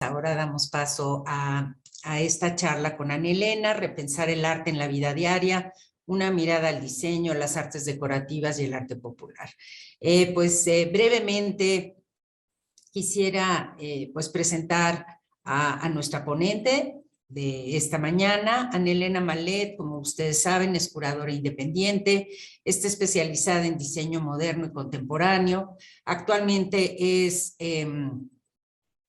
Ahora damos paso a esta charla con Ana Elena, Repensar el arte en la vida diaria, una mirada al diseño, las artes decorativas y el arte popular. Brevemente quisiera pues presentar a nuestra ponente de esta mañana. Ana Elena Malet, como ustedes saben, es curadora independiente, está especializada en diseño moderno y contemporáneo. Actualmente es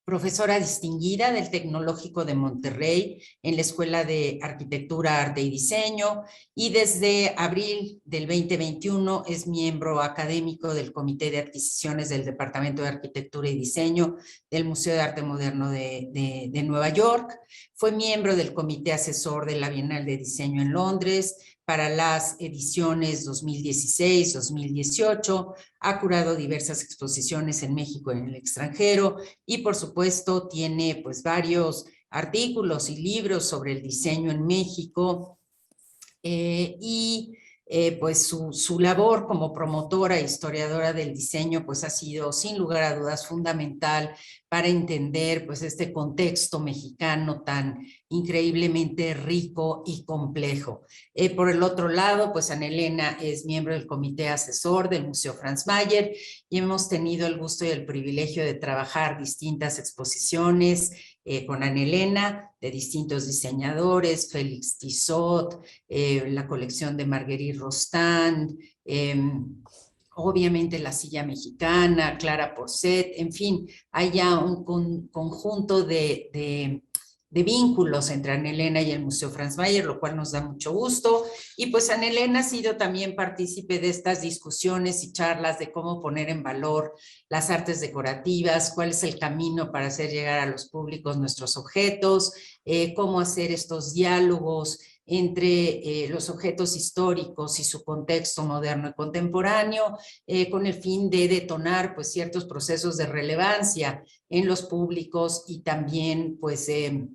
profesora distinguida del Tecnológico de Monterrey en la Escuela de Arquitectura, Arte y Diseño, y desde abril del 2021 es miembro académico del Comité de Adquisiciones del Departamento de Arquitectura y Diseño del Museo de Arte Moderno de Nueva York. Fue miembro del Comité Asesor de la Bienal de Diseño en Londres para las ediciones 2016-2018, ha curado diversas exposiciones en México y en el extranjero, y por supuesto tiene pues varios artículos y libros sobre el diseño en México, pues su labor como promotora e historiadora del diseño pues ha sido sin lugar a dudas fundamental para entender pues este contexto mexicano tan increíblemente rico y complejo. Por el otro lado, pues Ana Elena es miembro del comité asesor del Museo Franz Mayer y hemos tenido el gusto y el privilegio de trabajar distintas exposiciones con Ana Elena, de distintos diseñadores, Félix Tissot, la colección de Marguerite Rostand, obviamente la silla mexicana, Clara Porcet, en fin, hay ya un conjunto de vínculos entre Ana Elena y el Museo Franz Mayer, lo cual nos da mucho gusto. Y pues Ana Elena ha sido también partícipe de estas discusiones y charlas de cómo poner en valor las artes decorativas, cuál es el camino para hacer llegar a los públicos nuestros objetos, cómo hacer estos diálogos entre los objetos históricos y su contexto moderno y contemporáneo, con el fin de detonar pues ciertos procesos de relevancia en los públicos y también pues de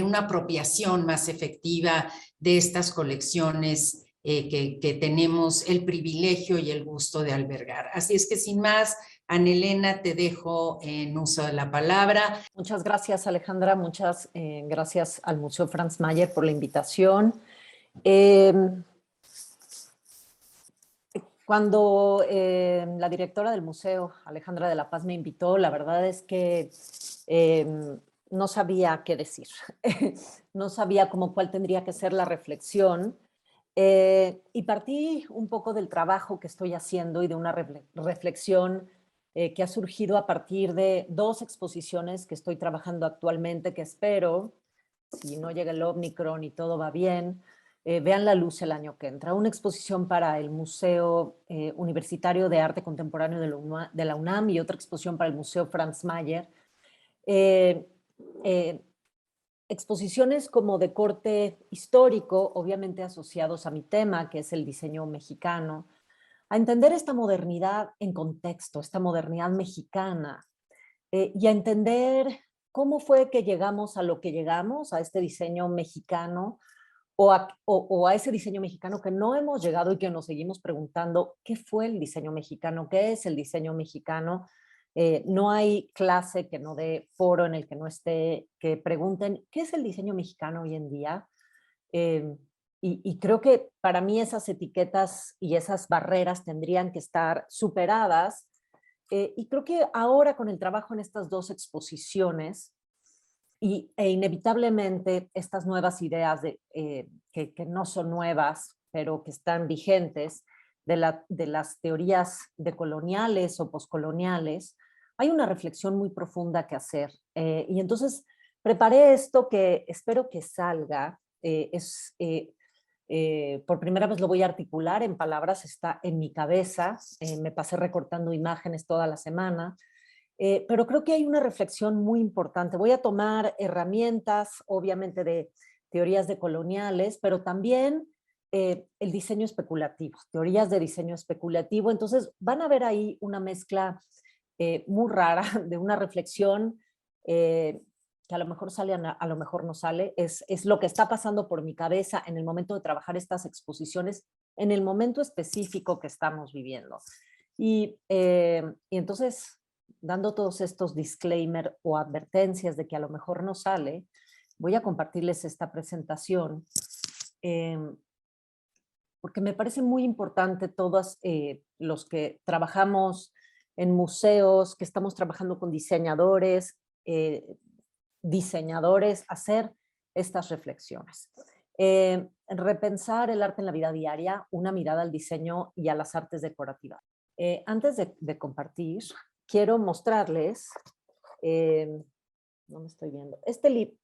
una apropiación más efectiva de estas colecciones que tenemos el privilegio y el gusto de albergar. Así es que sin más, Ana Elena, te dejo en uso de la palabra. Muchas gracias, Alejandra. Muchas gracias al Museo Franz Mayer por la invitación. Cuando la directora del museo, Alejandra de la Paz, me invitó, la verdad es que no sabía qué decir. No sabía cuál tendría que ser la reflexión. Y partí un poco del trabajo que estoy haciendo y de una reflexión que ha surgido a partir de dos exposiciones que estoy trabajando actualmente, que espero, si no llega el Omicron y todo va bien, vean la luz el año que entra. Una exposición para el Museo Universitario de Arte Contemporáneo de la UNAM y otra exposición para el Museo Franz Mayer. Exposiciones como de corte histórico, obviamente asociados a mi tema, que es el diseño mexicano, a entender esta modernidad en contexto, esta modernidad mexicana, y a entender cómo fue que llegamos a lo que llegamos, a este diseño mexicano, o a ese diseño mexicano que no hemos llegado y que nos seguimos preguntando qué fue el diseño mexicano, qué es el diseño mexicano. No hay clase que no dé foro en el que no esté, que pregunten qué es el diseño mexicano hoy en día. Y creo que para mí esas etiquetas y esas barreras tendrían que estar superadas. Y creo que ahora con el trabajo en estas dos exposiciones e inevitablemente estas nuevas ideas que no son nuevas, pero que están vigentes, de las teorías decoloniales o poscoloniales, hay una reflexión muy profunda que hacer. Y entonces preparé esto que espero que salga. Por primera vez lo voy a articular en palabras, está en mi cabeza, me pasé recortando imágenes toda la semana, pero creo que hay una reflexión muy importante. Voy a tomar herramientas, obviamente, de teorías decoloniales, pero también el diseño especulativo, teorías de diseño especulativo. Entonces van a ver ahí una mezcla muy rara de una reflexión que a lo mejor sale, a lo mejor no sale. Es lo que está pasando por mi cabeza en el momento de trabajar estas exposiciones, en el momento específico que estamos viviendo. Y entonces dando todos estos disclaimer o advertencias de que a lo mejor no sale, voy a compartirles esta presentación eh, porque me parece muy importante todos los que trabajamos en museos, que estamos trabajando con eh, diseñadores, hacer estas reflexiones. Repensar el arte en la vida diaria, una mirada al diseño y a las artes decorativas. Antes de compartir, quiero mostrarles, no me estoy viendo,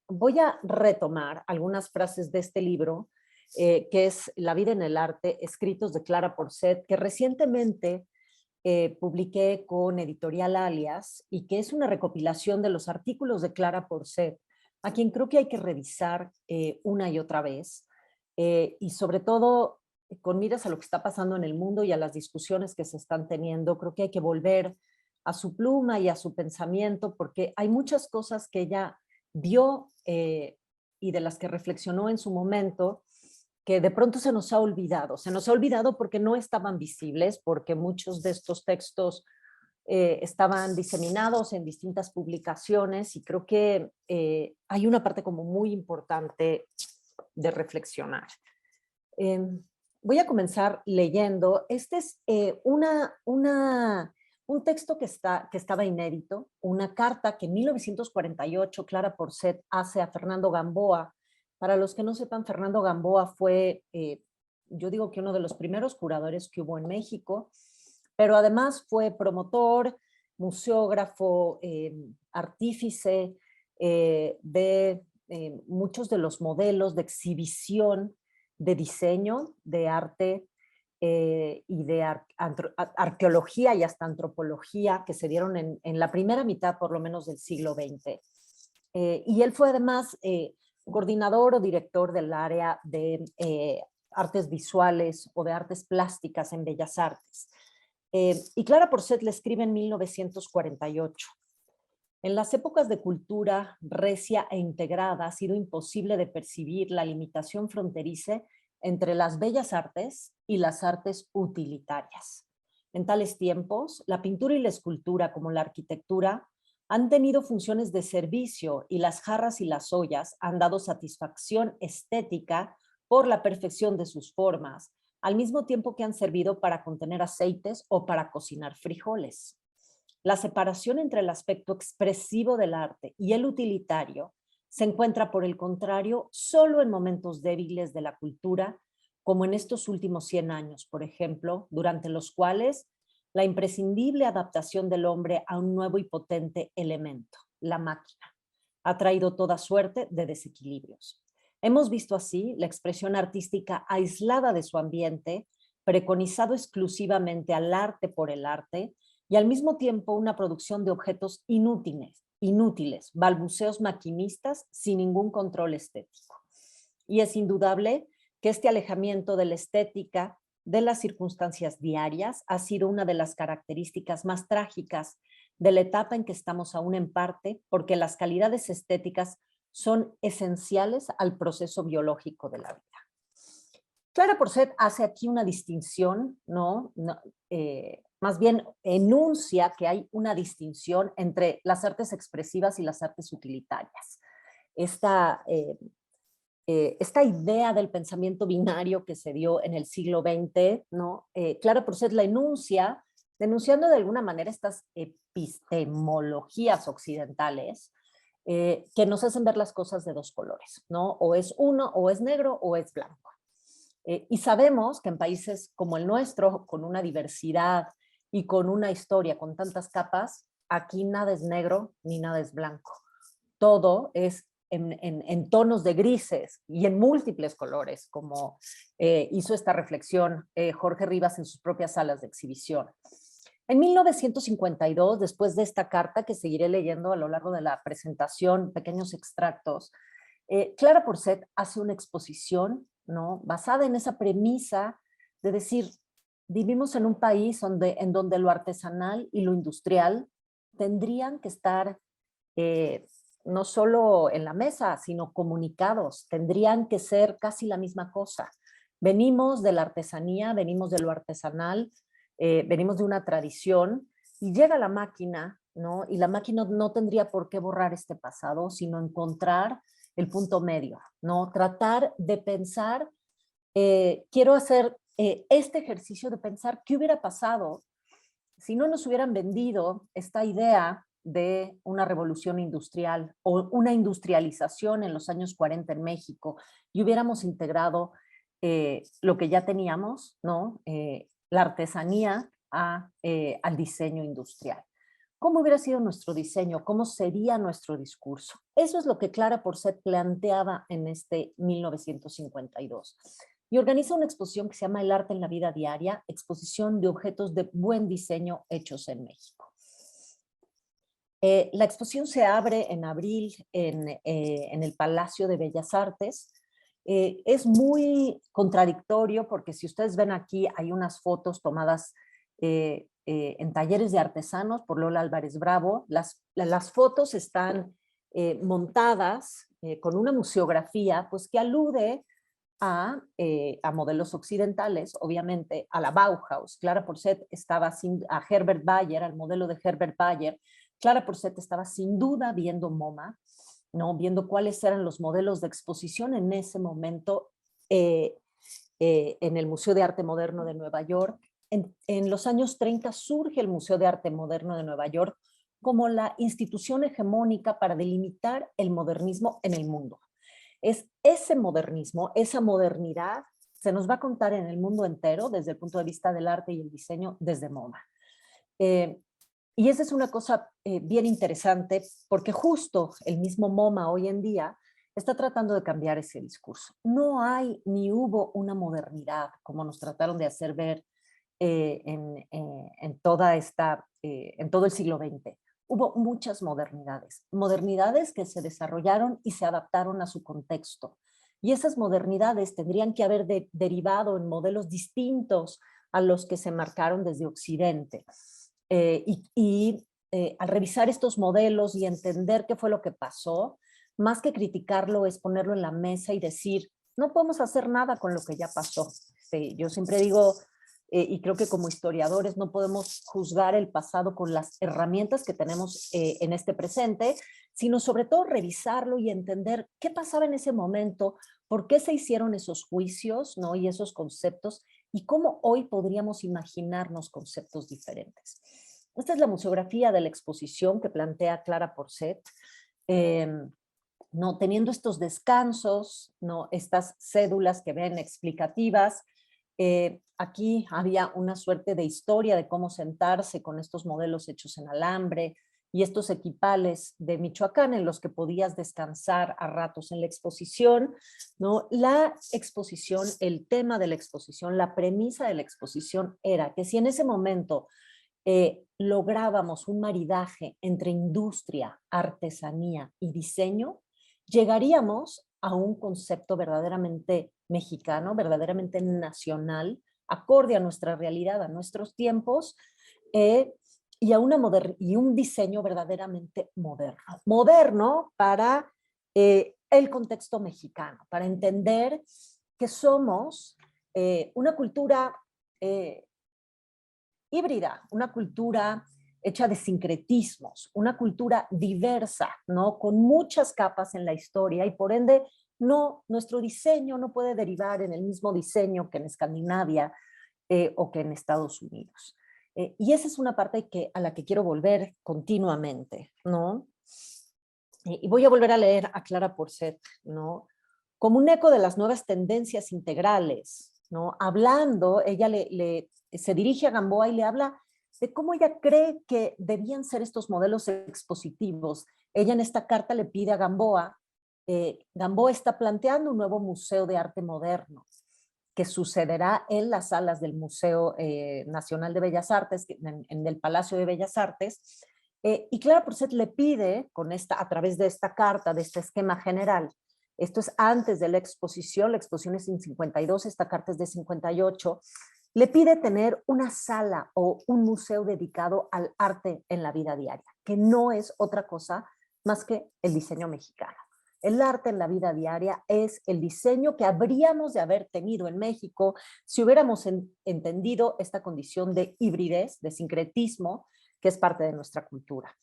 voy a retomar algunas frases de este libro, que es La vida en el arte, escritos de Clara Porcet, que recientemente publiqué con Editorial Alias y que es una recopilación de los artículos de Clara Porcet, a quien creo que hay que revisar una y otra vez, y sobre todo con miras a lo que está pasando en el mundo y a las discusiones que se están teniendo. Creo que hay que volver a su pluma y a su pensamiento, porque hay muchas cosas que ella vio y de las que reflexionó en su momento, que de pronto se nos ha olvidado. Se nos ha olvidado porque no estaban visibles, porque muchos de estos textos estaban diseminados en distintas publicaciones, y creo que hay una parte como muy importante de reflexionar. Voy a comenzar leyendo. Este es un texto que estaba inédito, una carta que en 1948 Clara Porcet hace a Fernando Gamboa. Para los que no sepan, Fernando Gamboa fue, yo digo que uno de los primeros curadores que hubo en México, pero además fue promotor, museógrafo, artífice de muchos de los modelos de exhibición de diseño, de arte y de arqueología y hasta antropología que se dieron en la primera mitad, por lo menos, del siglo XX. Y él fue además coordinador o director del área de artes visuales o de artes plásticas en Bellas Artes. Y Clara Porcet le escribe en 1948. En las épocas de cultura recia e integrada ha sido imposible de percibir la limitación fronteriza entre las bellas artes y las artes utilitarias. En tales tiempos, la pintura y la escultura, como la arquitectura, han tenido funciones de servicio, y las jarras y las ollas han dado satisfacción estética por la perfección de sus formas, al mismo tiempo que han servido para contener aceites o para cocinar frijoles. La separación entre el aspecto expresivo del arte y el utilitario se encuentra, por el contrario, solo en momentos débiles de la cultura, como en estos últimos 100 años, por ejemplo, durante los cuales la imprescindible adaptación del hombre a un nuevo y potente elemento, la máquina, ha traído toda suerte de desequilibrios. Hemos visto así la expresión artística aislada de su ambiente, preconizado exclusivamente al arte por el arte, y al mismo tiempo una producción de objetos inútiles, balbuceos maquinistas sin ningún control estético. Y es indudable que este alejamiento de la estética de las circunstancias diarias ha sido una de las características más trágicas de la etapa en que estamos aún en parte, porque las calidades estéticas son esenciales al proceso biológico de la vida. Clara Porcet hace aquí una distinción, más bien enuncia que hay una distinción entre las artes expresivas y las artes utilitarias. Esta idea del pensamiento binario que se dio en el siglo XX, ¿no? Clara Porcet la enuncia, denunciando de alguna manera estas epistemologías occidentales que nos hacen ver las cosas de dos colores, ¿no? O es uno, o es negro, o es blanco. Y sabemos que en países como el nuestro, con una diversidad y con una historia con tantas capas, aquí nada es negro ni nada es blanco. Todo es en tonos de grises y en múltiples colores, como hizo esta reflexión Jorge Rivas en sus propias salas de exhibición. En 1952, después de esta carta que seguiré leyendo a lo largo de la presentación, pequeños extractos, Clara Porcet hace una exposición, ¿no?, basada en esa premisa de decir, vivimos en un país en donde lo artesanal y lo industrial tendrían que estar no solo en la mesa, sino comunicados, tendrían que ser casi la misma cosa. Venimos de la artesanía, venimos de lo artesanal, venimos de una tradición, y llega la máquina ¿no? Y la máquina no tendría por qué borrar este pasado, sino encontrar el punto medio, ¿no? Tratar de pensar, quiero hacer este ejercicio de pensar qué hubiera pasado si no nos hubieran vendido esta idea de una revolución industrial o una industrialización en los años 40 en México y hubiéramos integrado lo que ya teníamos, ¿no? La artesanía al diseño industrial. ¿Cómo hubiera sido nuestro diseño? ¿Cómo sería nuestro discurso? Eso es lo que Clara Porcet planteaba en este 1952. Y organiza una exposición que se llama El arte en la vida diaria, exposición de objetos de buen diseño hechos en México. La exposición se abre en abril en el Palacio de Bellas Artes. Es muy contradictorio porque si ustedes ven aquí hay unas fotos tomadas en talleres de artesanos por Lola Álvarez Bravo. Las fotos están montadas con una museografía pues, que alude a modelos occidentales, obviamente a la Bauhaus. Clara Porcet estaba a Herbert Bayer, al modelo de Herbert Bayer. Clara Porcet estaba sin duda viendo MoMA, ¿no? Viendo cuáles eran los modelos de exposición en ese momento en el Museo de Arte Moderno de Nueva York. En los años 30 surge el Museo de Arte Moderno de Nueva York como la institución hegemónica para delimitar el modernismo en el mundo. Es ese modernismo, esa modernidad, se nos va a contar en el mundo entero desde el punto de vista del arte y el diseño desde MoMA. Y esa es una cosa bien interesante porque justo el mismo MoMA hoy en día está tratando de cambiar ese discurso. No hay ni hubo una modernidad como nos trataron de hacer ver en todo el siglo XX. Hubo muchas modernidades, modernidades que se desarrollaron y se adaptaron a su contexto. Y esas modernidades tendrían que haber derivado en modelos distintos a los que se marcaron desde Occidente. Al revisar estos modelos y entender qué fue lo que pasó, más que criticarlo es ponerlo en la mesa y decir, no podemos hacer nada con lo que ya pasó. Yo siempre digo, y creo que como historiadores no podemos juzgar el pasado con las herramientas que tenemos en este presente, sino sobre todo revisarlo y entender qué pasaba en ese momento, por qué se hicieron esos juicios, ¿no? Y esos conceptos, y cómo hoy podríamos imaginarnos conceptos diferentes. Esta es la museografía de la exposición que plantea Clara Porcet, ¿no? Teniendo estos descansos, ¿no? Estas cédulas que ven explicativas. Aquí había una suerte de historia de cómo sentarse con estos modelos hechos en alambre y estos equipales de Michoacán en los que podías descansar a ratos en la exposición, ¿no? La exposición, el tema de la exposición, la premisa de la exposición era que si en ese momento lográbamos un maridaje entre industria, artesanía y diseño, llegaríamos a un concepto verdaderamente mexicano, verdaderamente nacional, acorde a nuestra realidad, a nuestros tiempos, y un diseño verdaderamente moderno. Moderno para el contexto mexicano, para entender que somos una cultura híbrida, una cultura hecha de sincretismos, una cultura diversa, ¿no? Con muchas capas en la historia y por ende nuestro diseño no puede derivar en el mismo diseño que en Escandinavia o que en Estados Unidos. Y esa es una parte a la que quiero volver continuamente, ¿no? Y voy a volver a leer a Clara Porcet, ¿no? Como un eco de las nuevas tendencias integrales, ¿no? Hablando, ella se dirige a Gamboa y le habla de cómo ella cree que debían ser estos modelos expositivos. Ella en esta carta le pide a Gamboa, Gamboa está planteando un nuevo museo de arte moderno que sucederá en las salas del Museo Nacional de Bellas Artes, en el Palacio de Bellas Artes, y Clara Porcet le pide, a través de esta carta, de este esquema general, esto es antes de la exposición es en 52, esta carta es de 58, le pide tener una sala o un museo dedicado al arte en la vida diaria, que no es otra cosa más que el diseño mexicano. El arte en la vida diaria es el diseño que habríamos de haber tenido en México si hubiéramos entendido esta condición de hibridez, de sincretismo, que es parte de nuestra cultura.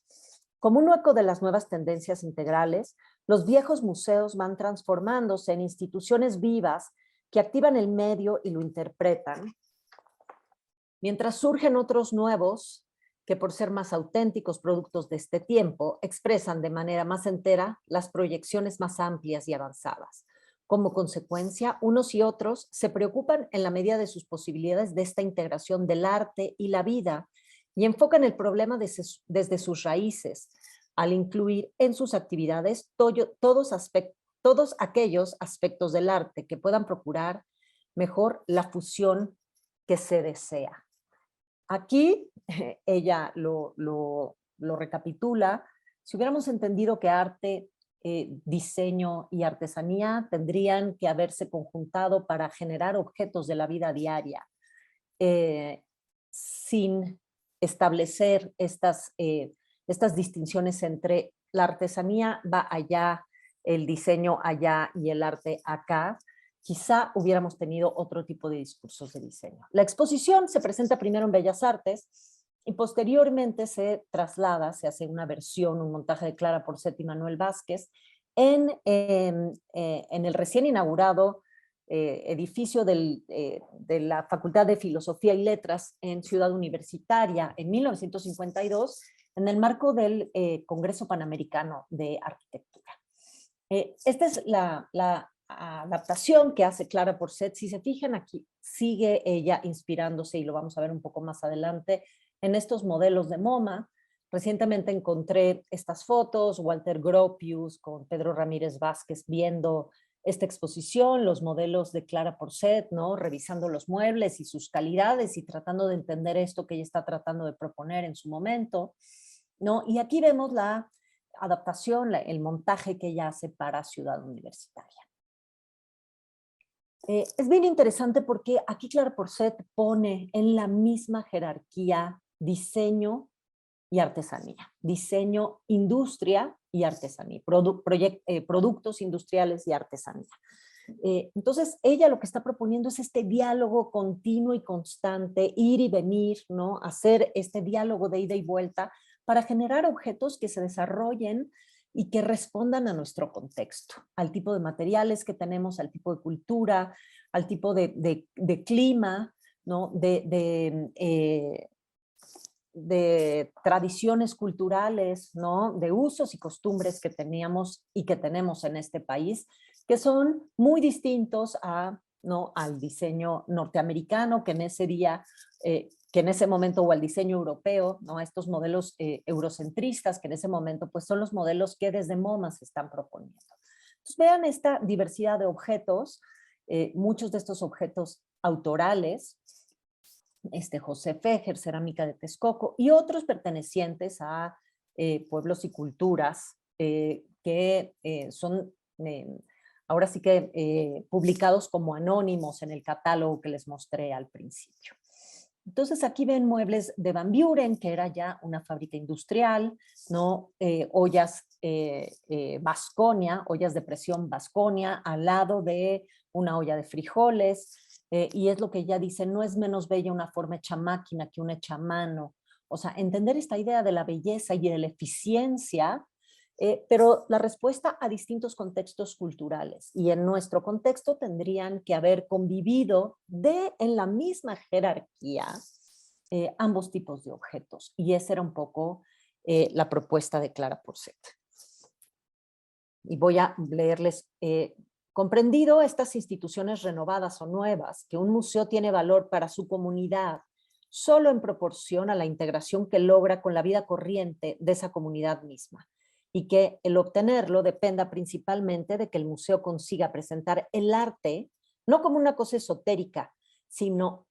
Como un eco de las nuevas tendencias integrales, los viejos museos van transformándose en instituciones vivas que activan el medio y lo interpretan, mientras surgen otros nuevos que, por ser más auténticos productos de este tiempo, expresan de manera más entera las proyecciones más amplias y avanzadas. Como consecuencia, unos y otros se preocupan en la medida de sus posibilidades de esta integración del arte y la vida y enfocan el problema desde sus raíces, al incluir en sus actividades todos aquellos aspectos del arte que puedan procurar mejor la fusión que se desea. Aquí ella lo recapitula. Si hubiéramos entendido que arte, diseño y artesanía tendrían que haberse conjuntado para generar objetos de la vida diaria, sin establecer estas distinciones entre la artesanía va allá, el diseño allá y el arte acá, quizá hubiéramos tenido otro tipo de discursos de diseño. La exposición se presenta primero en Bellas Artes y posteriormente se traslada, se hace una versión, un montaje de Clara Porcet y Manuel Vázquez en el recién inaugurado edificio de la Facultad de Filosofía y Letras en Ciudad Universitaria en 1952, en el marco del Congreso Panamericano de Arquitectura. Esta es la adaptación que hace Clara Porcet. Si se fijan aquí, sigue ella inspirándose, y lo vamos a ver un poco más adelante, en estos modelos de MoMA. Recientemente encontré estas fotos, Walter Gropius con Pedro Ramírez Vázquez viendo esta exposición, los modelos de Clara Porcet, ¿no? Revisando los muebles y sus calidades y tratando de entender esto que ella está tratando de proponer en su momento, ¿no? Y aquí vemos la adaptación, el montaje que ella hace para Ciudad Universitaria. Es bien interesante porque aquí Clara Porcet pone en la misma jerarquía diseño y artesanía, diseño, industria y artesanía, productos industriales y artesanía. Entonces, ella lo que está proponiendo es este diálogo continuo y constante, ir y venir, ¿no? Hacer este diálogo de ida y vuelta para generar objetos que se desarrollen y que respondan a nuestro contexto, al tipo de materiales que tenemos, al tipo de cultura, al tipo de clima, ¿no? De tradiciones culturales, ¿no? De usos y costumbres que teníamos y que tenemos en este país, que son muy distintos ¿no? al diseño norteamericano, que en ese día, que en ese momento, o al diseño europeo, ¿no? Estos modelos eurocentristas, que en ese momento pues, son los modelos que desde MoMA se están proponiendo. Entonces, vean esta diversidad de objetos, muchos de estos objetos autorales, José Fejer, cerámica de Texcoco, y otros pertenecientes a pueblos y culturas que son ahora sí que publicados como anónimos en el catálogo que les mostré al principio. Entonces aquí ven muebles de Van Buren, que era ya una fábrica industrial, ¿no? Ollas Vasconia, ollas de presión Vasconia, al lado de una olla de frijoles, y es lo que ella dice, no es menos bella una forma hecha máquina que una hecha a mano. O sea, entender esta idea de la belleza y de la eficiencia, pero la respuesta a distintos contextos culturales. Y en nuestro contexto tendrían que haber convivido en la misma jerarquía ambos tipos de objetos. Y esa era un poco la propuesta de Clara Porcet. Y voy a leerles, comprendido estas instituciones renovadas o nuevas, que un museo tiene valor para su comunidad solo en proporción a la integración que logra con la vida corriente de esa comunidad misma, y que el obtenerlo dependa principalmente de que el museo consiga presentar el arte no como una cosa esotérica, sino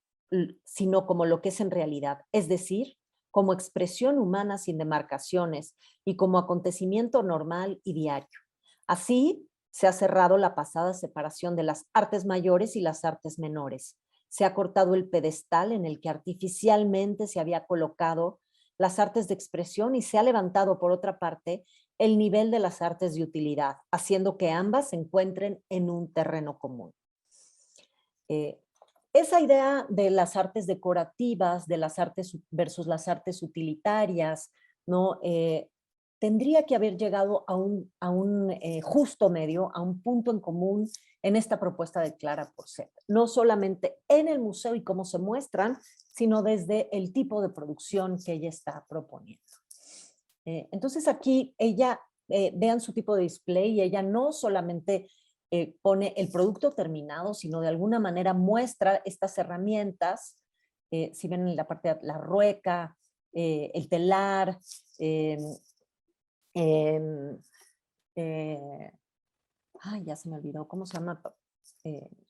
como lo que es en realidad, es decir, como expresión humana sin demarcaciones y como acontecimiento normal y diario. Así se ha cerrado la pasada separación de las artes mayores y las artes menores. Se ha cortado el pedestal en el que artificialmente se había colocado las artes de expresión y se ha levantado, por otra parte, el nivel de las artes de utilidad, haciendo que ambas se encuentren en un terreno común. esa idea de las artes decorativas, de las artes versus las artes utilitarias, ¿no? Tendría que haber llegado a un justo medio, a un punto en común en esta propuesta de Clara Porcel. No solamente en el museo y cómo se muestran, sino desde el tipo de producción que ella está proponiendo. Entonces aquí ella, vean su tipo de display, y ella no solamente pone el producto terminado, sino de alguna manera muestra estas herramientas, si ven en la parte de la rueca, el telar, eh, eh, eh, ay, ya se me olvidó, ¿cómo se llama?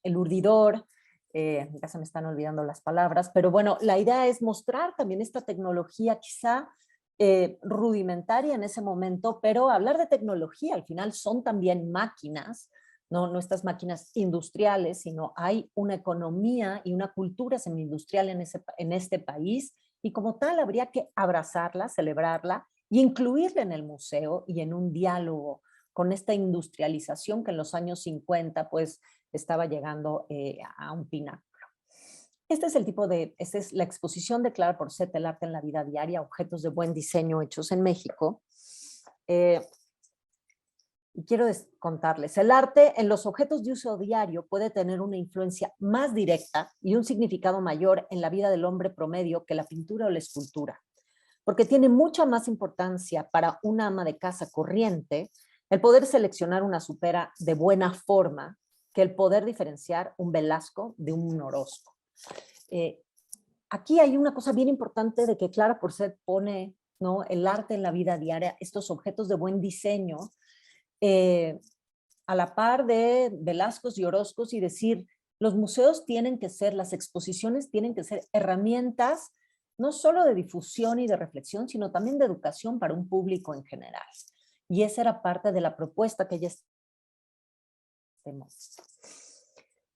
El urdidor, ya se me están olvidando las palabras, pero bueno, la idea es mostrar también esta tecnología quizá rudimentaria en ese momento, pero hablar de tecnología al final son también máquinas, no estas máquinas industriales, sino hay una economía y una cultura semi-industrial en este país, y como tal habría que abrazarla, celebrarla y incluirla en el museo y en un diálogo con esta industrialización que en los años 50 pues estaba llegando a un pináculo. Esta es la exposición de Clara Porcel, el arte en la vida diaria, objetos de buen diseño hechos en México. Y quiero contarles, el arte en los objetos de uso diario puede tener una influencia más directa y un significado mayor en la vida del hombre promedio que la pintura o la escultura, porque tiene mucha más importancia para una ama de casa corriente el poder seleccionar una supera de buena forma que el poder diferenciar un Velasco de un Orozco. Aquí hay una cosa bien importante de que Clara Porcel pone, ¿no?, el arte en la vida diaria, estos objetos de buen diseño, a la par de Velascos y Orozcos, y decir, los museos tienen que ser, las exposiciones tienen que ser herramientas no solo de difusión y de reflexión, sino también de educación para un público en general. Y esa era parte de la propuesta que ella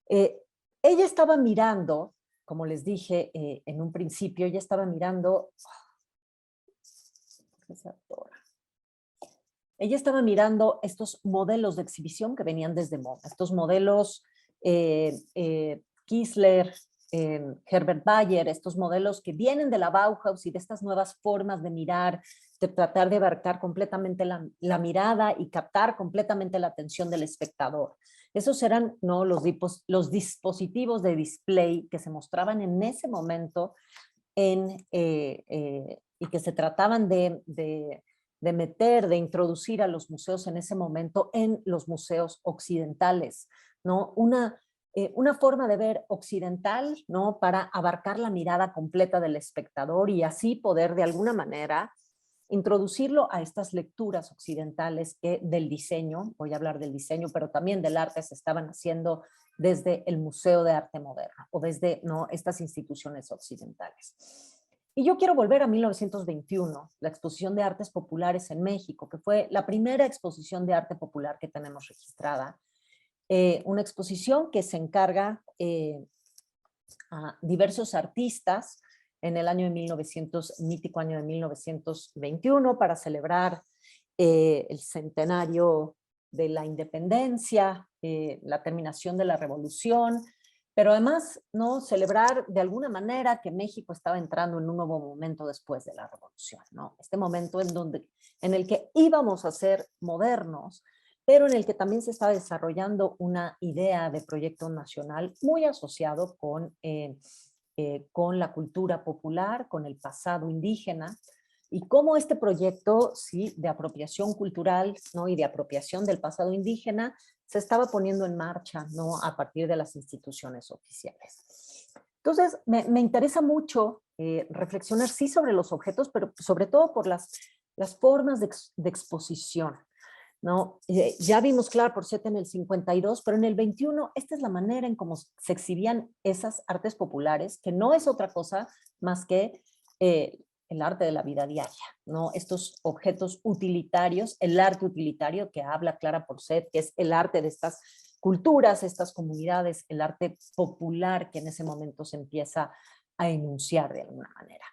ella estaba mirando, como les dije en un principio, ella estaba mirando, ella estaba mirando estos modelos de exhibición que venían desde MoMA, estos modelos Kiesler, Herbert Bayer, estos modelos que vienen de la Bauhaus y de estas nuevas formas de mirar, de tratar de abarcar completamente la mirada y captar completamente la atención del espectador. Esos eran, ¿no?, los dispositivos de display que se mostraban en ese momento y que se trataban de meter, de introducir a los museos en ese momento en los museos occidentales, ¿no? Una forma de ver occidental, ¿no?, para abarcar la mirada completa del espectador y así poder de alguna manera introducirlo a estas lecturas occidentales que del diseño, voy a hablar del diseño, pero también del arte, se estaban haciendo desde el Museo de Arte Moderno o desde, ¿no?, estas instituciones occidentales. Y yo quiero volver a 1921, la exposición de artes populares en México, que fue la primera exposición de arte popular que tenemos registrada. Una exposición que se encarga a diversos artistas en el año de 1900, mítico año de 1921, para celebrar el centenario de la independencia, la terminación de la revolución, pero además, ¿no?, celebrar de alguna manera que México estaba entrando en un nuevo momento después de la revolución, ¿no? Este momento en el que íbamos a ser modernos, pero en el que también se estaba desarrollando una idea de proyecto nacional muy asociado con la cultura popular, con el pasado indígena, y cómo este proyecto, sí, de apropiación cultural, ¿no?, y de apropiación del pasado indígena se estaba poniendo en marcha, ¿no?, a partir de las instituciones oficiales. Entonces, me interesa mucho reflexionar, sí, sobre los objetos, pero sobre todo por las formas de exposición, ¿no? Ya vimos Clara Porcel en el 52, pero en el 21 esta es la manera en cómo se exhibían esas artes populares, que no es otra cosa más que el arte de la vida diaria, ¿no? Estos objetos utilitarios, el arte utilitario que habla Clara Porcel, que es el arte de estas culturas, estas comunidades, el arte popular que en ese momento se empieza a enunciar de alguna manera.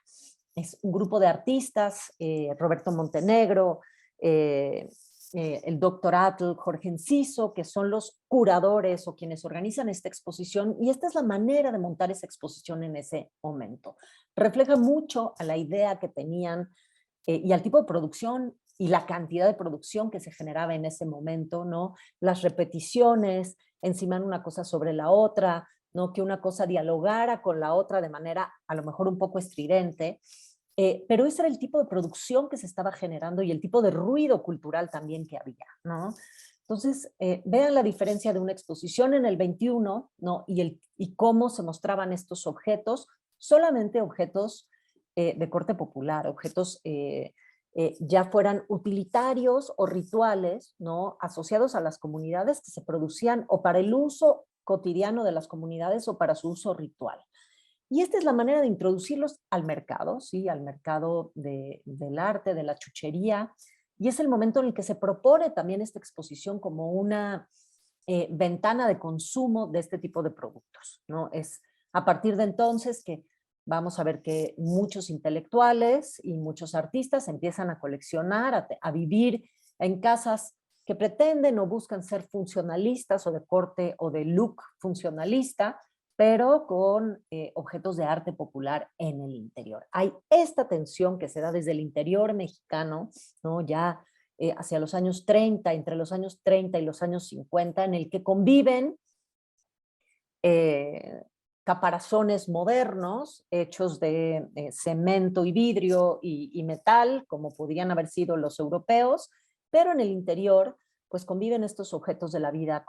Es un grupo de artistas, Roberto Montenegro, el doctor Atl, Jorge Enciso, que son los curadores o quienes organizan esta exposición, y esta es la manera de montar esa exposición en ese momento. Refleja mucho a la idea que tenían y al tipo de producción y la cantidad de producción que se generaba en ese momento, ¿no? Las repeticiones, encima una cosa sobre la otra, ¿no? Que una cosa dialogara con la otra de manera a lo mejor un poco estridente, pero ese era el tipo de producción que se estaba generando y el tipo de ruido cultural también que había, ¿no? Entonces, vean la diferencia de una exposición en el 21, ¿no? Y cómo se mostraban estos objetos, solamente objetos de corte popular, objetos ya fueran utilitarios o rituales, ¿no? Asociados a las comunidades que se producían o para el uso cotidiano de las comunidades o para su uso ritual. Y esta es la manera de introducirlos al mercado, ¿sí? Al mercado del arte, de la chuchería. Y es el momento en el que se propone también esta exposición como una ventana de consumo de este tipo de productos, ¿no? Es a partir de entonces que vamos a ver que muchos intelectuales y muchos artistas empiezan a coleccionar, a vivir en casas que pretenden o buscan ser funcionalistas o de corte o de look funcionalista, pero con objetos de arte popular en el interior. Hay esta tensión que se da desde el interior mexicano, ¿no? Ya hacia los años 30, entre los años 30 y los años 50, en el que conviven caparazones modernos hechos de cemento y vidrio y metal, como podrían haber sido los europeos, pero en el interior pues conviven estos objetos de la vida,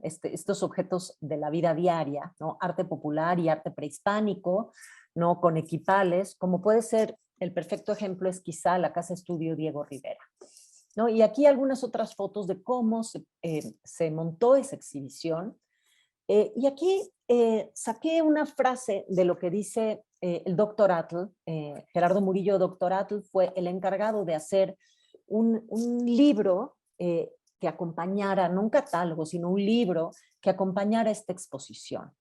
estos objetos de la vida diaria, ¿no? Arte popular y arte prehispánico, ¿no? Con equipales, como puede ser, el perfecto ejemplo es quizá la Casa Estudio Diego Rivera, ¿no? Y aquí algunas otras fotos de cómo se montó esa exhibición. Y aquí saqué una frase de lo que dice el doctor Atl. Gerardo Murillo, doctor Atl, fue el encargado de hacer un libro que acompañara, no un catálogo, sino un libro que acompañara esta exposición.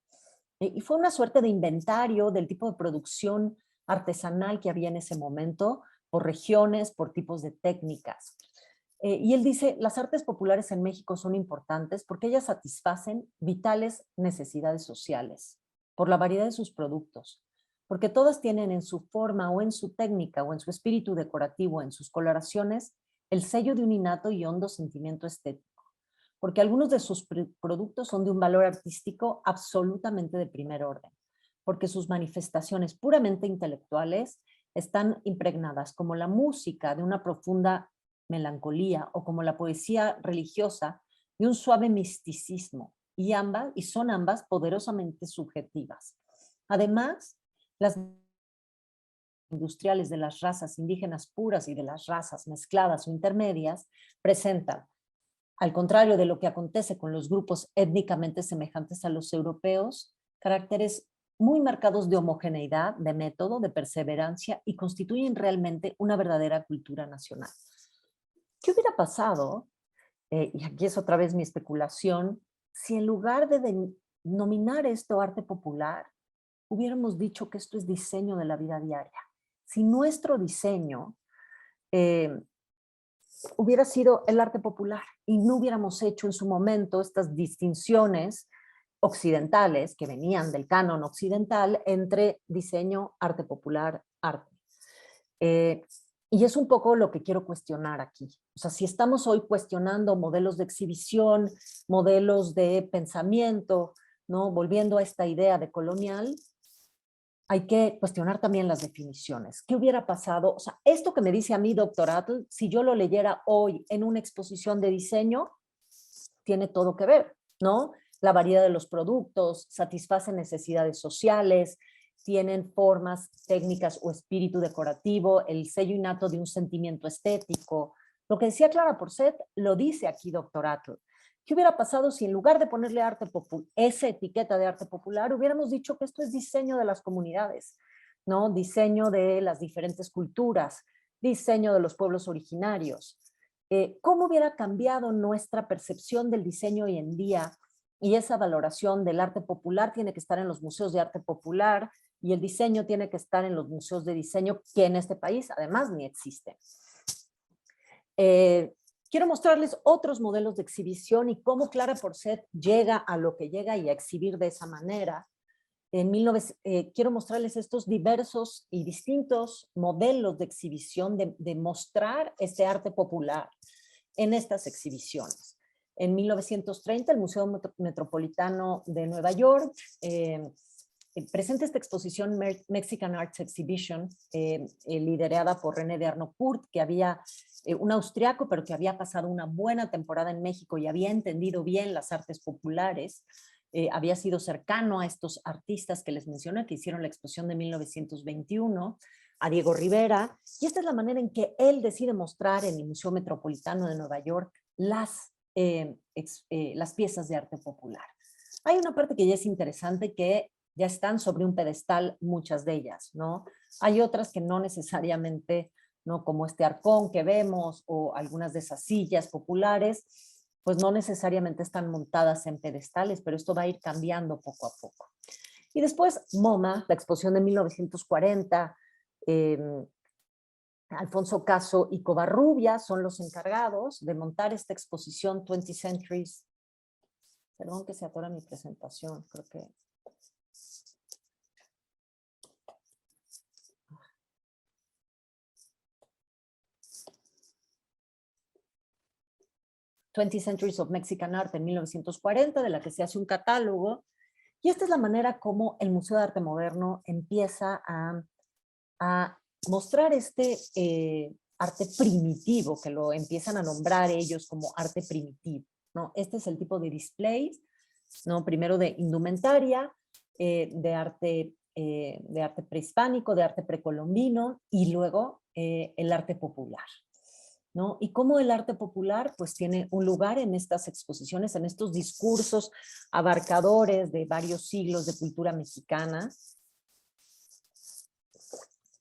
Y fue una suerte de inventario del tipo de producción artesanal que había en ese momento, por regiones, por tipos de técnicas. Y él dice, las artes populares en México son importantes porque ellas satisfacen vitales necesidades sociales, por la variedad de sus productos, porque todas tienen en su forma o en su técnica o en su espíritu decorativo, en sus coloraciones, el sello de un innato y hondo sentimiento estético, porque algunos de sus productos son de un valor artístico absolutamente de primer orden, porque sus manifestaciones puramente intelectuales están impregnadas como la música de una profunda melancolía o como la poesía religiosa de un suave misticismo y son ambas poderosamente subjetivas. Además, las industriales de las razas indígenas puras y de las razas mezcladas o intermedias presentan, al contrario de lo que acontece con los grupos étnicamente semejantes a los europeos, caracteres muy marcados de homogeneidad, de método, de perseverancia y constituyen realmente una verdadera cultura nacional. ¿Qué hubiera pasado? Y aquí es otra vez mi especulación, si en lugar de denominar esto arte popular, hubiéramos dicho que esto es diseño de la vida diaria. Si nuestro diseño hubiera sido el arte popular y no hubiéramos hecho en su momento estas distinciones occidentales que venían del canon occidental entre diseño, arte popular, arte. Y es un poco lo que quiero cuestionar aquí. O sea, si estamos hoy cuestionando modelos de exhibición, modelos de pensamiento, ¿no? Volviendo a esta idea de colonial, hay que cuestionar también las definiciones. ¿Qué hubiera pasado? O sea, esto que me dice a mí, doctor Atl, si yo lo leyera hoy en una exposición de diseño, tiene todo que ver, ¿no? La variedad de los productos, satisfacen necesidades sociales, tienen formas, técnicas o espíritu decorativo, el sello innato de un sentimiento estético. Lo que decía Clara Porcet lo dice aquí doctor Atl. ¿Qué hubiera pasado si en lugar de ponerle arte popular, esa etiqueta de arte popular, hubiéramos dicho que esto es diseño de las comunidades, ¿no? Diseño de las diferentes culturas, diseño de los pueblos originarios. ¿Cómo hubiera cambiado nuestra percepción del diseño hoy en día? Y esa valoración del arte popular tiene que estar en los museos de arte popular y el diseño tiene que estar en los museos de diseño que en este país además ni existen. quiero mostrarles otros modelos de exhibición y cómo Clara Porcet llega a lo que llega y a exhibir de esa manera. Quiero mostrarles estos diversos y distintos modelos de exhibición, de mostrar este arte popular en estas exhibiciones. En 1930, el Museo Metropolitano de Nueva York presenta esta exposición Mexican Arts Exhibition, liderada por René de Arnaucourt, que había un austriaco, pero que había pasado una buena temporada en México y había entendido bien las artes populares. Había sido cercano a estos artistas que les mencioné, que hicieron la exposición de 1921, a Diego Rivera, y esta es la manera en que él decide mostrar en el Museo Metropolitano de Nueva York las piezas de arte popular. Hay una parte que ya es interesante, que ya están sobre un pedestal muchas de ellas, ¿no? Hay otras que no necesariamente, ¿no? Como este arcón que vemos o algunas de esas sillas populares, pues no necesariamente están montadas en pedestales, pero esto va a ir cambiando poco a poco. Y después MoMA, la exposición de 1940, Alfonso Caso y Covarrubias son los encargados de montar esta exposición 20 Centuries. Perdón que se atora mi presentación, creo que... "20 Centuries of Mexican Art" en 1940, de la que se hace un catálogo. Y esta es la manera como el Museo de Arte Moderno empieza a mostrar este arte primitivo, que lo empiezan a nombrar ellos como arte primitivo, ¿no? Este es el tipo de displays, ¿no? Primero de indumentaria, de arte prehispánico, de arte precolombino, y luego el arte popular, ¿no? Y cómo el arte popular pues tiene un lugar en estas exposiciones, en estos discursos abarcadores de varios siglos de cultura mexicana,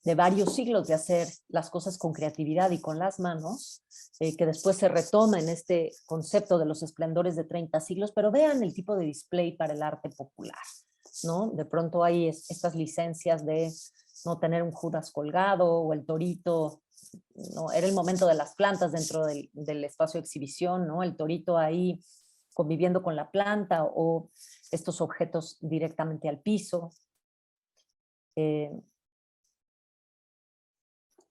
de varios siglos de hacer las cosas con creatividad y con las manos, que después se retoma en este concepto de los esplendores de 30 siglos, pero vean el tipo de display para el arte popular, ¿no? De pronto hay estas licencias de no tener un Judas colgado o el torito, ¿no? Era el momento de las plantas dentro del espacio de exhibición, ¿no? El torito ahí conviviendo con la planta o estos objetos directamente al piso.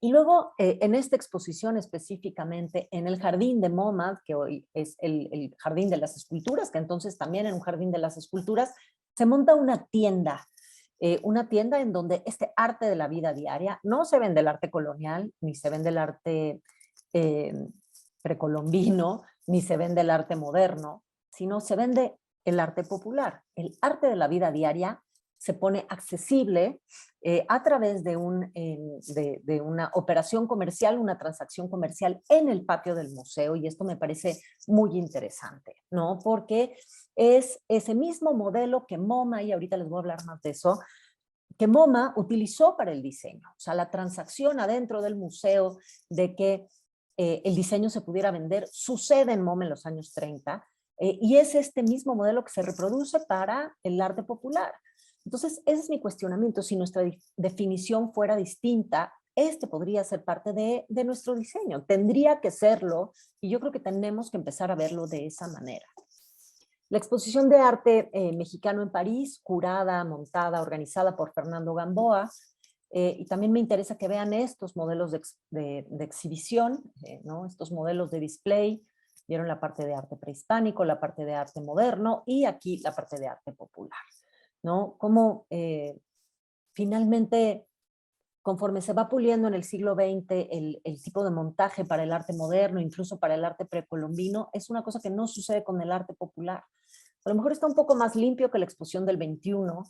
Y luego, en esta exposición específicamente, en el jardín de MoMA, que hoy es el jardín de las esculturas, que entonces también en un jardín de las esculturas, se monta una tienda en donde este arte de la vida diaria, no se vende el arte colonial, ni se vende el arte eh, precolombino, ni se vende el arte moderno, sino se vende el arte popular. El arte de la vida diaria se pone accesible a través de una operación comercial, una transacción comercial en el patio del museo, y esto me parece muy interesante, ¿no? Porque es ese mismo modelo que MoMA, y ahorita les voy a hablar más de eso, que MoMA utilizó para el diseño. O sea, la transacción adentro del museo de que el diseño se pudiera vender sucede en MoMA en los años 30, y es este mismo modelo que se reproduce para el arte popular. Entonces, ese es mi cuestionamiento. Si nuestra definición fuera distinta, este podría ser parte de nuestro diseño. Tendría que serlo, y yo creo que tenemos que empezar a verlo de esa manera. La exposición de arte mexicano en París, curada, montada, organizada por Fernando Gamboa, y también me interesa que vean estos modelos de exhibición, ¿no? Estos modelos de display. Vieron la parte de arte prehispánico, la parte de arte moderno y aquí la parte de arte popular, ¿no? Como finalmente, conforme se va puliendo en el siglo XX el tipo de montaje para el arte moderno, incluso para el arte precolombino, es una cosa que no sucede con el arte popular. A lo mejor está un poco más limpio que la exposición del 21,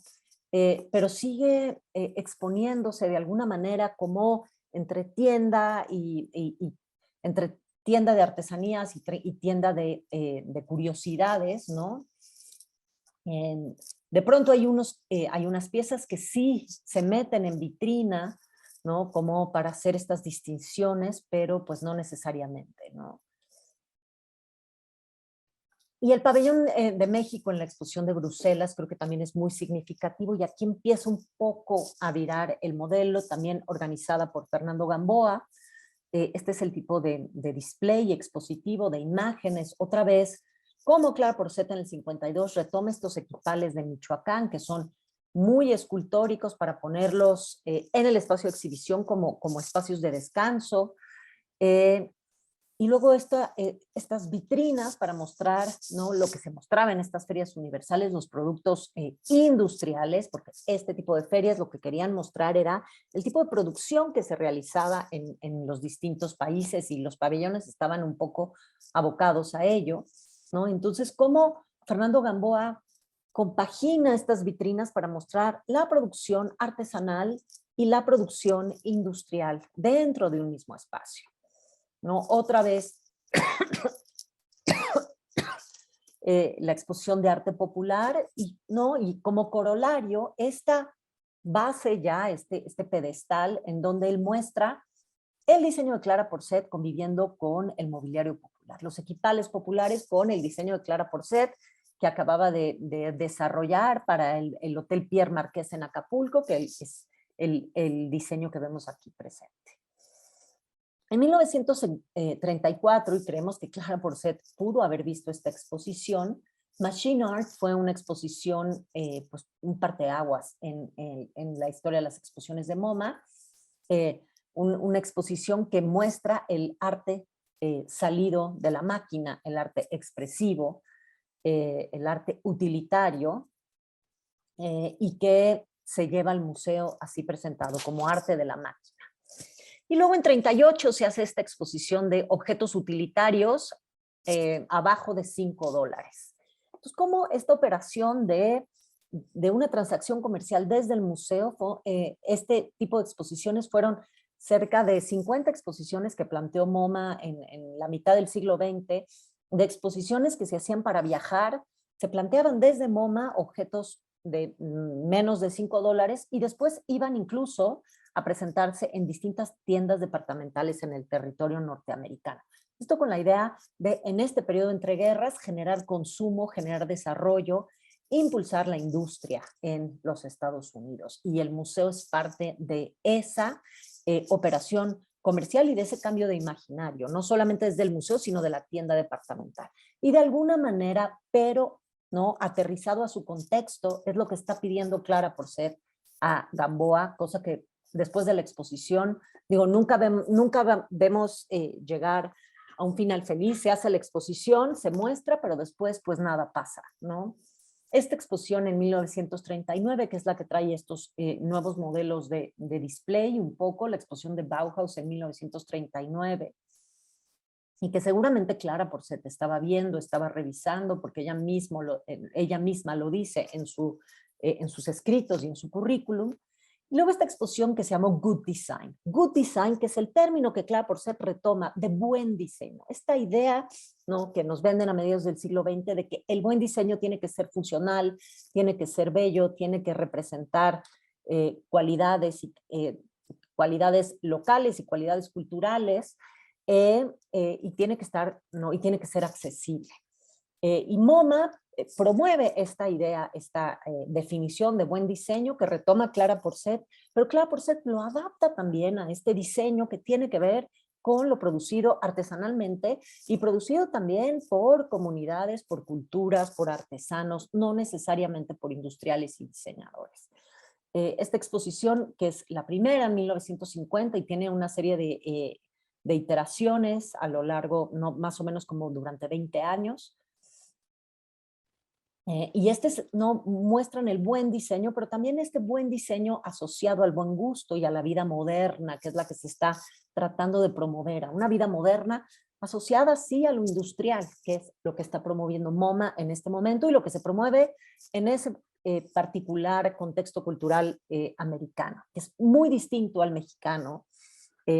pero sigue exponiéndose de alguna manera como entre tienda entre tienda de artesanías y tienda de curiosidades, ¿no? De pronto hay unas piezas que sí se meten en vitrina, ¿no? Como para hacer estas distinciones, pero pues no necesariamente, ¿no? Y el pabellón de México en la exposición de Bruselas creo que también es muy significativo, y aquí empieza un poco a virar el modelo, también organizada por Fernando Gamboa, Este es el tipo de display expositivo de imágenes. Otra vez, como Clara Porcet en el 52 retoma estos equipales de Michoacán, que son muy escultóricos para ponerlos en el espacio de exhibición como espacios de descanso. Y luego estas vitrinas para mostrar, ¿no?, lo que se mostraba en estas ferias universales, los productos industriales, porque este tipo de ferias lo que querían mostrar era el tipo de producción que se realizaba en los distintos países, y los pabellones estaban un poco abocados a ello, ¿no? Entonces, ¿cómo Fernando Gamboa compagina estas vitrinas para mostrar la producción artesanal y la producción industrial dentro de un mismo espacio? ¿No? Otra vez, la exposición de arte popular ¿no? Y como corolario, esta base ya, este pedestal en donde él muestra el diseño de Clara Porcet conviviendo con el mobiliario popular, los equipales populares con el diseño de Clara Porcet que acababa de desarrollar para el Hotel Pierre Marqués en Acapulco, que es el diseño que vemos aquí presente. En 1934, y creemos que Clara Porcet pudo haber visto esta exposición, Machine Art fue una exposición, pues un parteaguas en la historia de las exposiciones de MoMA, una exposición que muestra el arte salido de la máquina, el arte expresivo, el arte utilitario, y que se lleva al museo así presentado, como arte de la máquina. Y luego en 38 se hace esta exposición de objetos utilitarios abajo de $5. Entonces, ¿cómo esta operación de una transacción comercial desde el museo, este tipo de exposiciones fueron cerca de 50 exposiciones que planteó MoMA en la mitad del siglo XX, de exposiciones que se hacían para viajar, se planteaban desde MoMA objetos de menos de $5 y después iban incluso a presentarse en distintas tiendas departamentales en el territorio norteamericano. Esto con la idea de, en este periodo entre guerras, generar consumo, generar desarrollo, impulsar la industria en los Estados Unidos. Y el museo es parte de esa operación comercial y de ese cambio de imaginario, no solamente desde el museo, sino de la tienda departamental. Y de alguna manera, pero ¿no?, aterrizado a su contexto, es lo que está pidiendo Clara Porcet a Gamboa, cosa que después de la exposición, digo, nunca vemos llegar a un final feliz. Se hace la exposición, se muestra, pero después pues nada pasa, ¿no? Esta exposición en 1939, que es la que trae estos nuevos modelos de display, un poco, la exposición de Bauhaus en 1939, y que seguramente Clara Porcet estaba viendo, estaba revisando, porque ella misma lo dice en sus escritos y en su currículum. Y luego esta exposición que se llamó Good Design. Good Design, que es el término que Clara Porcet retoma de buen diseño. Esta idea, ¿no?, que nos venden a mediados del siglo XX de que el buen diseño tiene que ser funcional, tiene que ser bello, tiene que representar cualidades locales y cualidades culturales, y tiene que estar, ¿no?, y tiene que ser accesible. Y MoMA promueve esta idea, esta definición de buen diseño que retoma Clara Porcet, pero Clara Porcet lo adapta también a este diseño que tiene que ver con lo producido artesanalmente y producido también por comunidades, por culturas, por artesanos, no necesariamente por industriales y diseñadores. Esta exposición, que es la primera en 1950 y tiene una serie de iteraciones a lo largo, no, más o menos como durante 20 años, y no muestran el buen diseño, pero también este buen diseño asociado al buen gusto y a la vida moderna, que es la que se está tratando de promover, a una vida moderna asociada sí a lo industrial, que es lo que está promoviendo MoMA en este momento y lo que se promueve en ese particular contexto cultural americano, que es muy distinto al mexicano,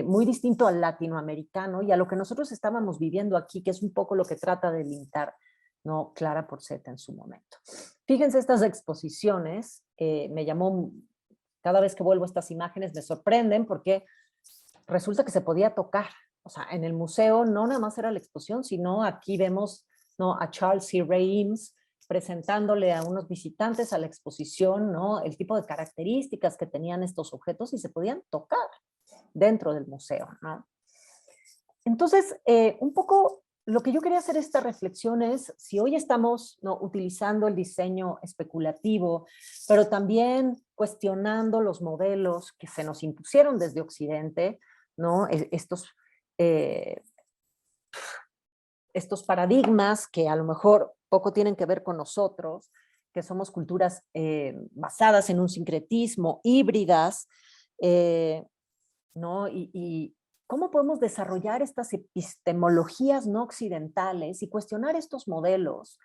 muy distinto al latinoamericano y a lo que nosotros estábamos viviendo aquí, que es un poco lo que trata de limitar, ¿no?, Clara Porcet en su momento. Fíjense estas exposiciones, cada vez que vuelvo a estas imágenes me sorprenden porque resulta que se podía tocar. O sea, en el museo no nada más era la exposición, sino aquí vemos, ¿no?, a Charles C. Ray Eames presentándole a unos visitantes a la exposición, ¿no?, el tipo de características que tenían estos objetos y se podían tocar dentro del museo, ¿no? Entonces, un poco lo que yo quería hacer esta reflexión es, si hoy estamos, ¿no?, utilizando el diseño especulativo, pero también cuestionando los modelos que se nos impusieron desde Occidente, ¿no? Eh, estos paradigmas que a lo mejor poco tienen que ver con nosotros, que somos culturas basadas en un sincretismo, híbridas, eh, ¿no? Y cómo podemos desarrollar estas epistemologías no occidentales y cuestionar estos modelos,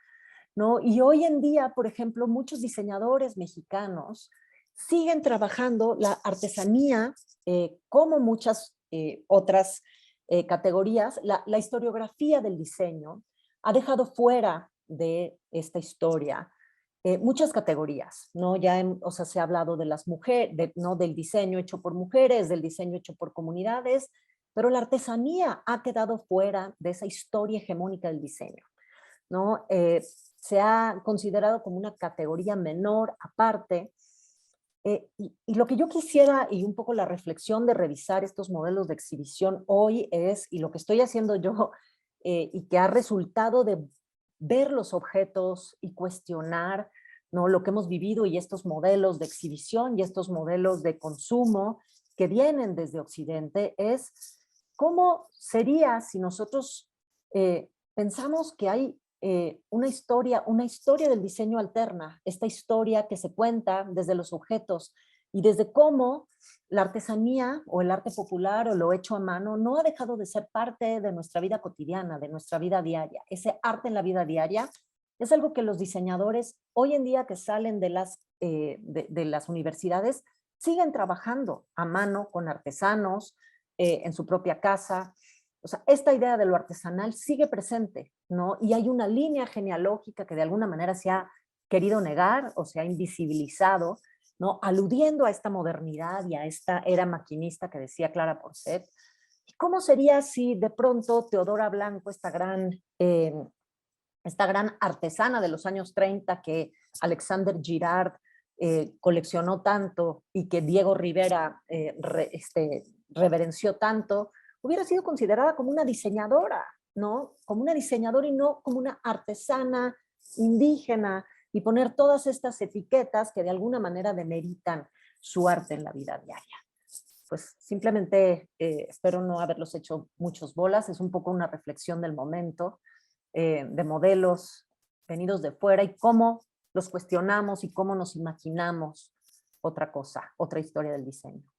¿no? Y hoy en día, por ejemplo, muchos diseñadores mexicanos siguen trabajando la artesanía, como muchas otras categorías. La historiografía del diseño ha dejado fuera de esta historia muchas categorías, ¿no? O sea, se ha hablado de las mujeres, ¿no?, del diseño hecho por mujeres, del diseño hecho por comunidades, pero la artesanía ha quedado fuera de esa historia hegemónica del diseño, ¿no? Se ha considerado como una categoría menor, aparte, y lo que yo quisiera, y un poco la reflexión de revisar estos modelos de exhibición hoy es, y lo que estoy haciendo yo, y que ha resultado de ver los objetos y cuestionar, ¿no?, lo que hemos vivido y estos modelos de exhibición y estos modelos de consumo que vienen desde Occidente, es cómo sería si nosotros pensamos que hay una historia del diseño alterna, esta historia que se cuenta desde los objetos y desde cómo la artesanía o el arte popular o lo hecho a mano no ha dejado de ser parte de nuestra vida cotidiana, de nuestra vida diaria. Ese arte en la vida diaria es algo que los diseñadores hoy en día que salen de las universidades siguen trabajando a mano con artesanos en su propia casa. O sea, esta idea de lo artesanal sigue presente, ¿no? Y hay una línea genealógica que de alguna manera se ha querido negar o se ha invisibilizado, ¿no?, aludiendo a esta modernidad y a esta era maquinista que decía Clara Porcet. ¿Y cómo sería si de pronto Teodora Blanco, esta gran artesana de los años 30 que Alexander Girard coleccionó tanto y que Diego Rivera reverenció tanto, hubiera sido considerada como una diseñadora, ¿no? Como una diseñadora y no como una artesana indígena, y poner todas estas etiquetas que de alguna manera demeritan su arte en la vida diaria? Pues simplemente espero no haberlos hecho muchos bolas, es un poco una reflexión del momento, de modelos venidos de fuera y cómo los cuestionamos y cómo nos imaginamos otra cosa, otra historia del diseño.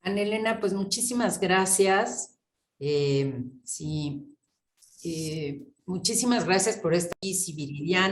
Ana Elena, pues muchísimas gracias. Sí, muchísimas gracias por esta visibilidad,